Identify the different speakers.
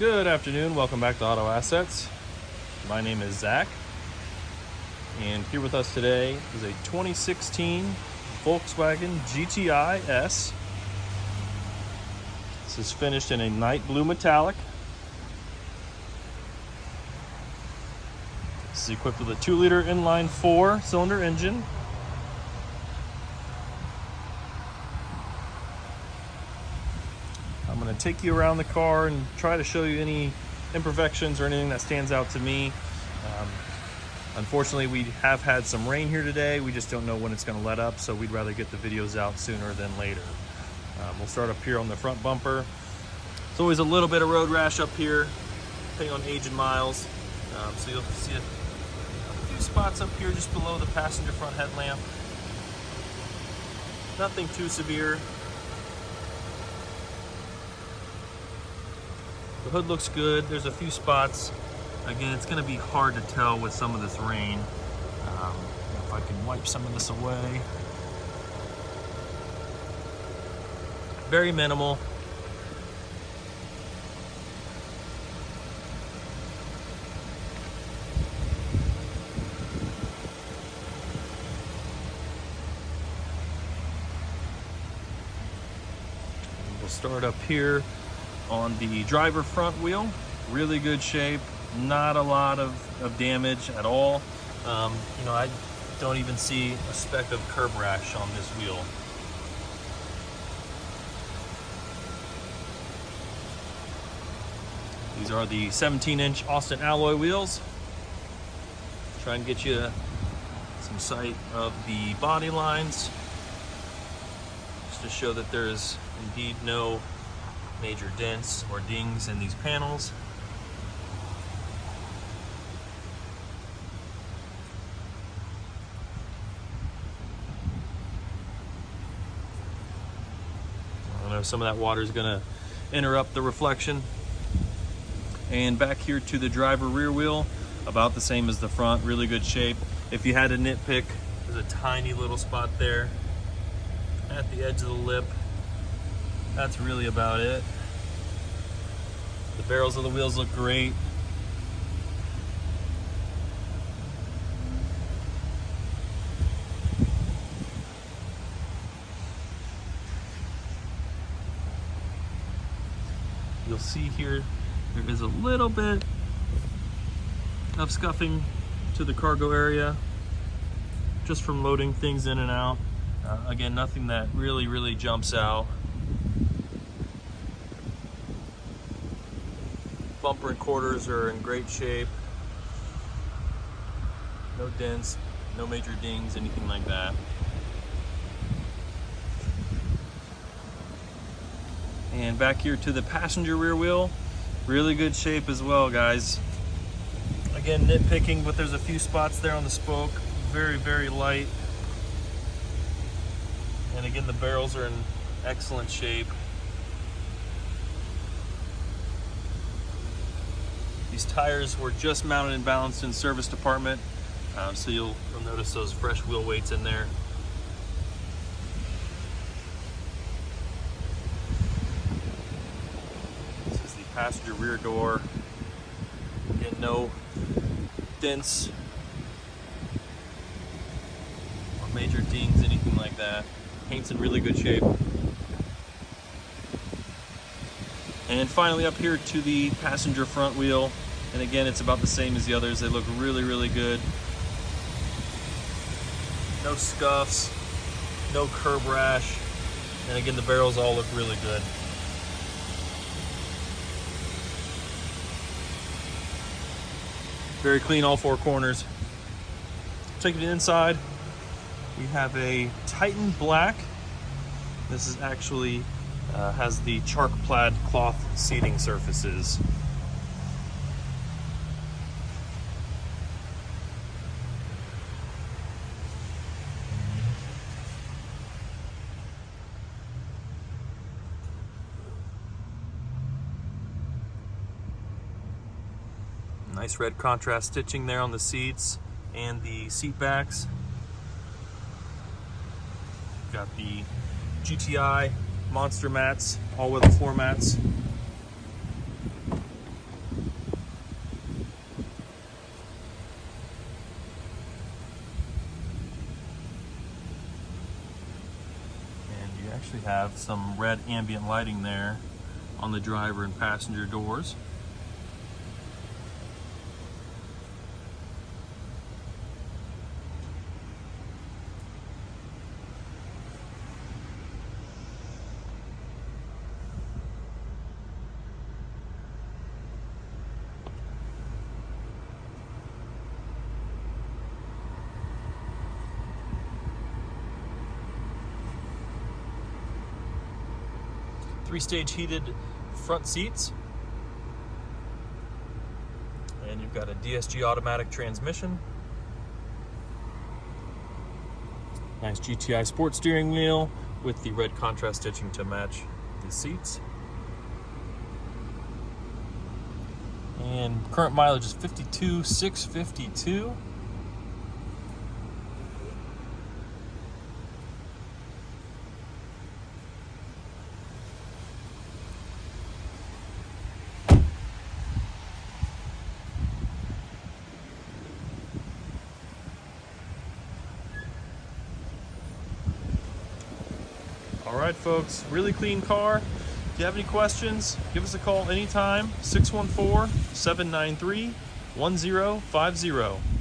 Speaker 1: Good afternoon, welcome back to Auto Assets. My name is Zach, and here with us today is a 2016 Volkswagen GTI S. This is finished in a night blue metallic. This is equipped with a 2-liter inline 4-cylinder engine. I'm going to take you around the car and try to show you any imperfections or anything that stands out to me. Unfortunately, we have had some rain here today. We just don't know when it's going to let up, so we'd rather get the videos out sooner than later. We'll start up here on the front bumper. There's always a little bit of road rash up here, depending on age and miles. So you'll see a few spots up here just below the passenger front headlamp. Nothing too severe. The hood looks good. There's a few spots. Again, it's going to be hard to tell with some of this rain. If I can wipe some of this away. Very minimal. We'll start up here on the driver front wheel. Really good shape, not a lot of damage at all. I don't even see a speck of curb rash on this wheel. These are the 17-inch Austin alloy wheels. Try and get you some sight of the body lines, just to show that there is indeed no major dents or dings in these panels. I know some of that water is going to interrupt the reflection. And back here to the driver rear wheel, about the same as the front, really good shape. If you had to nitpick, there's a tiny little spot there at the edge of the lip. That's really about it. The barrels of the wheels look great. You'll see here there is a little bit of scuffing to the cargo area just from loading things in and out. Again, nothing that really jumps out. Bumper and quarters are in great shape. No dents, no major dings, anything like that. And back here to the passenger rear wheel, really good shape as well, guys. Again, nitpicking, but there's a few spots there on the spoke. Very light. And again, the barrels are in excellent shape. These tires were just mounted and balanced in service department, so you'll notice those fresh wheel weights in there. This is the passenger rear door. Again, no dents or major dings, anything like that. Paint's in really good shape. And finally up here to the passenger front wheel. And again, it's about the same as the others. They look really good. No scuffs, no curb rash. And again, the barrels all look really good. Very clean, all four corners. Take it inside. We have a Titan Black. This is actually has the chark plaid cloth seating surfaces. Nice red contrast stitching there on the seats and the seat backs. Got the GTI monster mats, all-weather floor mats. actually have some red ambient lighting there on the driver and passenger doors. Three-stage heated front seats, and you've got a DSG automatic transmission. Nice GTI sports steering wheel with the red contrast stitching to match the seats. And current mileage is 52,652. All right, folks, really clean car. If you have any questions, give us a call anytime, 614-793-1050.